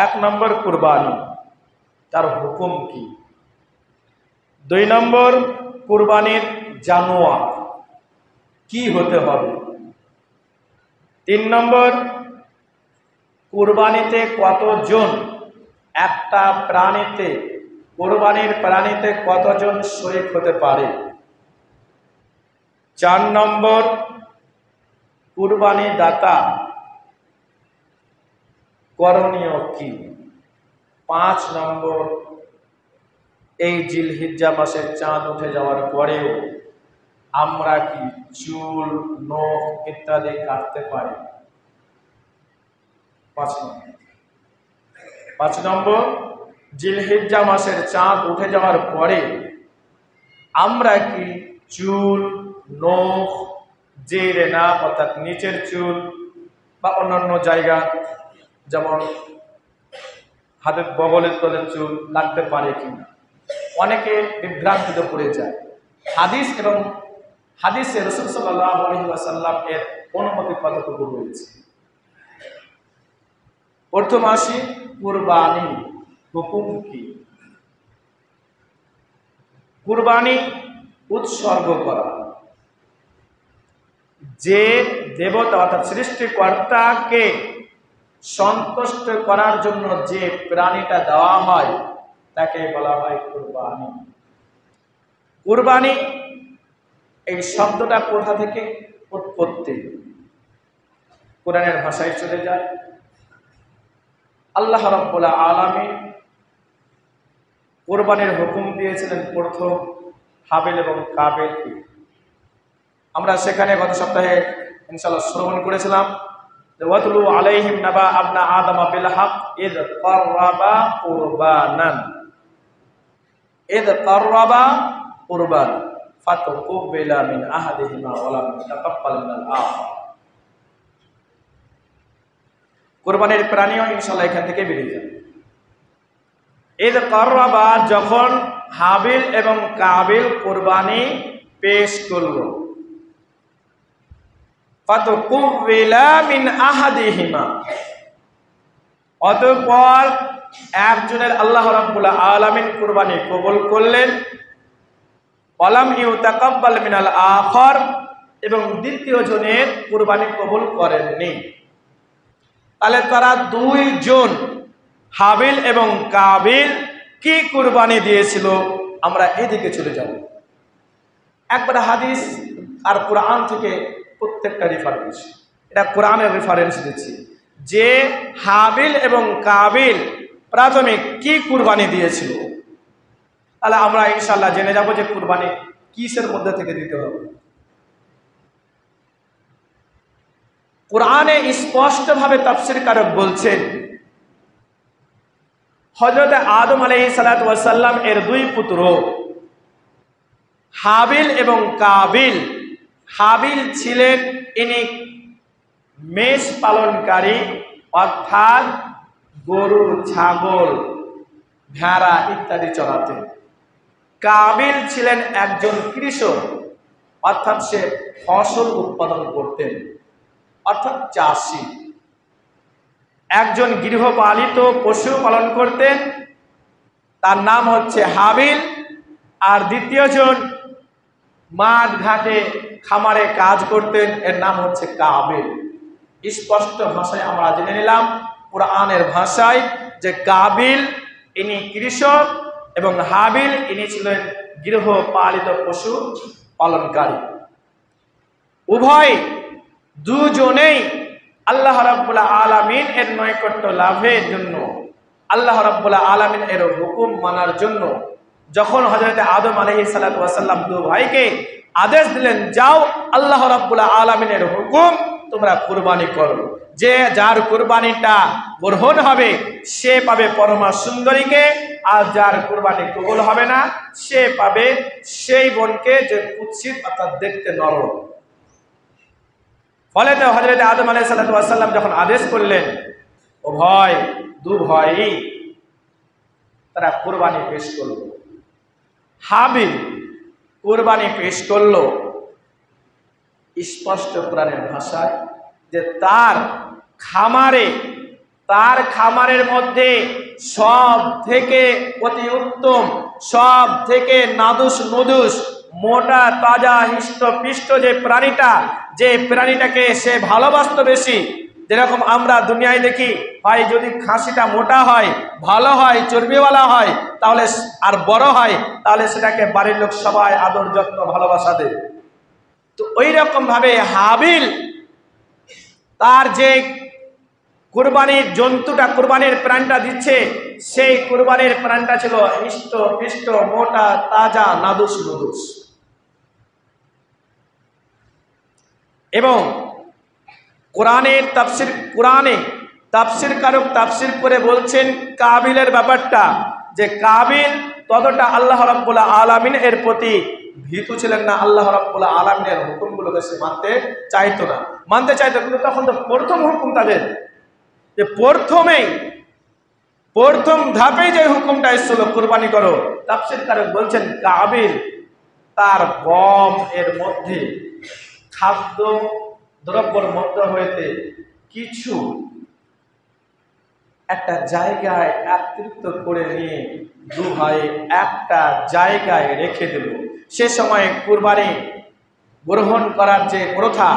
এক নম্বর কুরবানি, তার হুকুম কি? দুই নম্বর কুরবানির জানোয়ার কি হতে হবে? তিন নম্বর কুরবানিতে কতজন, একটা প্রাণীতে, কুরবানির প্রাণীতে কতজন শরীক হতে পারে? চার নম্বর কুরবানি দাতা করণীয় কি? পাঁচ নম্বর এই জিলহিজ্জা মাসের চাঁদ উঠে যাওয়ার পরেও আমরা কি চুল, নখ ইত্যাদি কাটতে পারি? পাঁচ নম্বর জিলহিজ্জা মাসের চাঁদ উঠে যাওয়ার পরে আমরা কি চুল, নখ, জেরে না অর্থাৎ নিচের চুল বা অন্যান্য জায়গা যেমন হাতের বগলের তলের চুল লাগতে পারে কিনা? অনেকে বিভ্রান্তিতে পড়ে যায়। হাদিসে রাসূল সাল্লাল্লাহু আলাইহি ওয়াসাল্লাম এর অনুমতি কতটুকু রয়েছে? প্রথম আসি কুরবানি হুকুম কি? কুরবানি উৎসর্গ করা, যে দেবতা অর্থাৎ সৃষ্টিকর্তাকে সন্তুষ্ট করার জন্য যে প্রাণীটা দেওয়া হয় তাকে বলা হয় কুরবানি। কুরবানি এই শব্দটা কোথা থেকে উৎপত্তি? কোরআনের ভাষায় চলে যায়। আল্লাহ রাব্বুল আলামিন কুরবানির হুকুম দিয়েছিলেন প্রথম হাবিল এবং কাবিলকে। আমরা সেখানে গত সপ্তাহে ইনশাআল্লাহ শ্রবণ করেছিলাম, ওয়াতলু আলাইহিম নাবা আবনা আদম বিল হক ইদ কাররাবা কুরবানান, ইদ কাররাবা কুরবান ফাতুকুবিলা মিন আহাদিহিমা ওয়া লাম ইয়াতাকাব্বাল মিনাল আখar। কুরবানির প্রাণীও ইনশাআল্লাহ এখান থেকে বেরিয়ে যাবে। ইদ কাররাবা, যখন হাবিল এবং কাবিল কুরবানি পেশ করলো, ফাতুকুবিলা মিন আহাদিহিমা, অতঃপর একজনের আল্লাহ রাব্বুল আলামিন কুরবানি কবুল করলেন, ওয়ালাম ইউতাকাব্বাল মিনাল আখর, এবং দ্বিতীয় জনের কুরবানি কবুল করেননি। তাহলে তারা দুইজন হাবিল এবং কাবিল কি কুরবানি দিয়েছিল? আমরা এদিকে চলে যাব। একবার হাদিস আর কোরআন থেকে প্রত্যেকটা রেফারেন্স, এটা কোরআনের রেফারেন্স দিচ্ছি, যে হাবিল এবং কাবিল প্রাথমিক কি কুরবানি দিয়েছিল। তাহলে আমরা ইনশাআল্লাহ জেনে যাব যে কুরবানি কিসের মধ্যে থেকে দিতে হবে। কোরআনে স্পষ্টভাবে তাফসীরকারক বলছেন, হযরত আদম আলাইহিস সালাতু ওয়াস সালাম এর দুই পুত্র হাবিল এবং কাবিল। হাবিল ছিলেন ইনি মেষ পালনকারী, অর্থাৎ গরু, ছাগল, ভেড়া ইত্যাদি চড়াতেন। কাবিল ছিলেন একজন কৃষক, অর্থাৎ সে ফসল উৎপাদন করতেন, অর্থাৎ চাষী। একজন গৃহপালিত পশু পালন করতেন, তার নাম হচ্ছে হাবিল। আর দ্বিতীয়জন মাঠ ঘাটে খামারে কাজ করতেন, এর নাম হচ্ছে কাবিল। স্পষ্ট ভাষায় আমরা জেনে নিলাম কোরআনের ভাষায় যে কাবিল ইনি কৃষক এবং হাবিল ইনি ছিলেন গৃহপালিত পশু পালনকারী। উভয় দুজনেই আল্লাহ রাব্বুল আলামিন এর নৈকট্য লাভের জন্য, আল্লাহ রাব্বুল আলামিন এর হুকুম মানার জন্য যখন হযরত আদম আলাইহিস সালাতু ওয়াস সালাম দুই ভাইকে আদেশ দিলেন, যাও আল্লাহ রাব্বুল আলামিনের হুকুম তোমরা কুরবানি করো, যে যার কুরবানিটা গ্রহণ হবে সে পাবে পরমা সুন্দরীকে, আর যার কুরবানি কবুল হবে না সে পাবে সেই বোনকে যে কুৎসিত অর্থাৎ দেখতে নরম। ফলে তো হযরত আদম আলাইহিস সালাতু ওয়াস সালাম যখন আদেশ করলেন, ও ভাই দু ভাই তারা কুরবানি পেশ করলো। হাবিল কুরবানি পেশ করলো স্পষ্ট কোরআনের ভাষায় যে তার খামারে তার খামারের মধ্যে সব থেকে অতি উত্তম, সব থেকে নাদুস নুদুস, মোটা তাজা হৃষ্টপুষ্ট যে প্রাণীটাকে সে ভালোবাসতো বেশি। যেরকম আমরা দুনিয়ায় দেখি, হয় যদি খাসিটা মোটা হয়, ভালো হয়, চর্বিওয়ালা হয়, তাহলে আর বড় হয়, তাহলে সেটাকে বাড়ির লোক সবাই আদর যত্ন ভালোবাসা দেয়। তো ওই রকম ভাবে হাবিল তার যে কুরবানির জন্তুটা, কুরবানির প্রাণটা দিচ্ছে, সেই কুরবানির প্রাণটা ছিল হৃষ্টপুষ্ট, মোটা তাজা, নাদুস নুদুস। এবং কোরআনে তাফসীর কারক তাফসীর করে বলছেন কাবিলের ব্যাপারটা, যে কাবিল ততটা আল্লাহ রাব্বুল আলামিন এর প্রতি ভীতু ছিলেন না। আল্লাহ রাব্বুল আলামিনের হুকুমগুলোকে সে মানতে চাইতো না, কিন্তু তখন তো প্রথম হুকুম তাদের, যে প্রথম ধাপে যে হুকুমটা এসেছিল কুরবানি করো, তাফসীর কারক বলছেন কাবিল তার গম এর মধ্যে, খাদ্য দ্রব্যের মধ্যে হইতে কিছু একটা জায়গায় একত্রিত করে নিয়ে দু ভাই একটা জায়গায় রেখে দিল। সে সময় কুরবানি গ্রহণ করার যে প্রথা,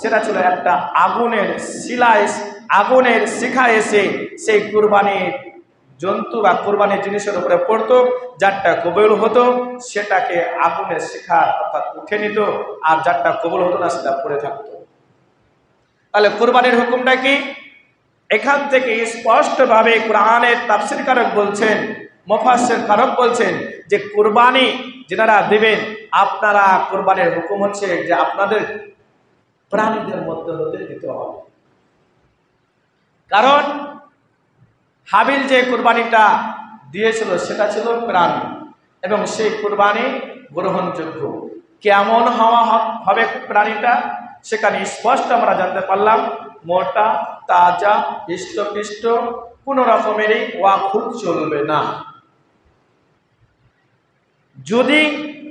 সেটা ছিল একটা আগুনের শিখা এসে সেই কুরবানির জন্তু বা কুরবানির জিনিসের উপরে পড়তো, যারটা কবুল হতো সেটাকে আগুনের শিখা অর্থাৎ উঠে নিত, আর যারটা কবুল হতো না সেটা পড়ে থাকতো। তাহলে কুরবানির হুকুমটা কি? এখান থেকে স্পষ্টভাবে কোরআনের তাফসীর কারক বলছেন, মুফাসসির কারক বলছেন যে কুরবানি যারা দেবেন, আপনারা কুরবানির হুকুম হচ্ছে যে আপনাদের প্রাণীদের মধ্যে হতে দিতে হবে। কারণ হাবিল যে কুরবানিটা দিয়েছিল সেটা ছিল প্রাণী, এবং সেই কুরবানি গ্রহণযোগ্য। কেমন হবে প্রাণীটা, সেখানে স্পষ্ট আমরা জানতে পারলাম, মোটা তাজা হৃষ্টপুষ্ট, কোন রকমেরই খুঁত চলবে না। যদি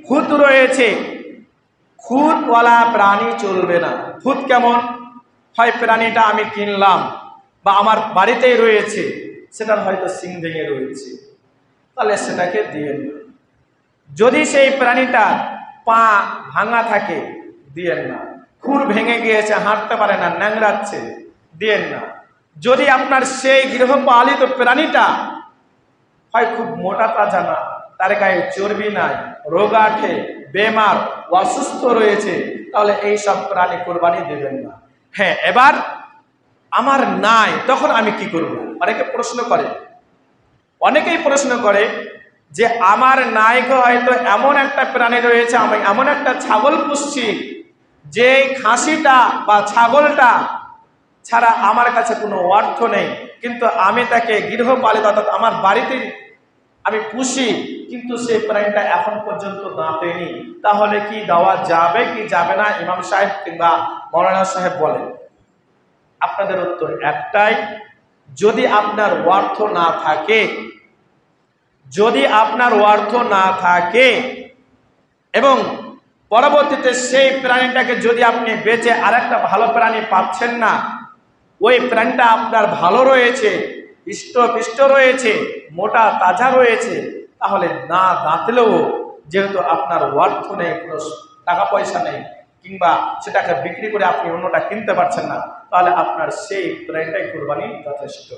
খুঁত রয়েছে, খুঁতওয়ালা প্রাণী চলবে না। খুঁত কেমন হয়? প্রাণীটা আমি কিনলাম বা আমার বাড়িতেই রয়েছে, সেটার হয়তো শিং ভেঙে রয়েছে, তাহলে সেটাকে দিয়েন না। যদি সেই প্রাণীটা পা ভাঙা থাকে, দিয়েন না। খুর ভেঙে গিয়েছে, হাঁটতে পারে না, ন্যাংড়াচ্ছে, দিয়েন না। যদি আপনার সেই গৃহপালিত প্রাণীটা হয় খুব মোটা তাজা না, তার গায়ে চর্বি নাই, রোগাঠে, বেমার, অসুস্থ রয়েছে, তাহলে এই সব প্রাণী কোরবানি দেবেন না। হ্যাঁ, এবার আমার নাই, তখন আমি কি করব? অনেকেই প্রশ্ন করে যে আমার নায়ক হয়তো এমন একটা প্রাণী রয়েছে, আমি এমন একটা ছাগল পুষছি যে খাসিটা বা ছাগলটা ছাড়া আমার কাছে কোনো অর্থ নেই, কিন্তু আমি তাকে গৃহপালিত অর্থাৎ আমার বাড়িতে আমি পুষি, কিন্তু সেই প্রাণীটা এখন পর্যন্ত দাঁতেনি, তাহলে কি দেওয়া যাবে কি যাবে না? ইমাম সাহেব কিংবা মৌলানা সাহেব বলেন। আপনাদের উত্তর একটাই, যদি আপনার অর্থ না থাকে এবং পরবর্তীতে সেই প্রাণীটাকে যদি আপনি বেচে আরেকটা ভালো প্রাণী পাচ্ছেন না, ওই প্রাণীটা আপনার ভালো রয়েছে, হৃষ্টপুষ্ট রয়েছে, মোটা তাজা রয়েছে, তাহলে না দাঁতলেও, যেহেতু আপনার অর্থ নেই, কোনো টাকা পয়সা নেই, কিংবা সেটাকে বিক্রি করে আপনি অন্যটা কিনতে পারছেন না, তাহলে আপনার সেই প্রাণীটাই কুরবানি যথেষ্ট।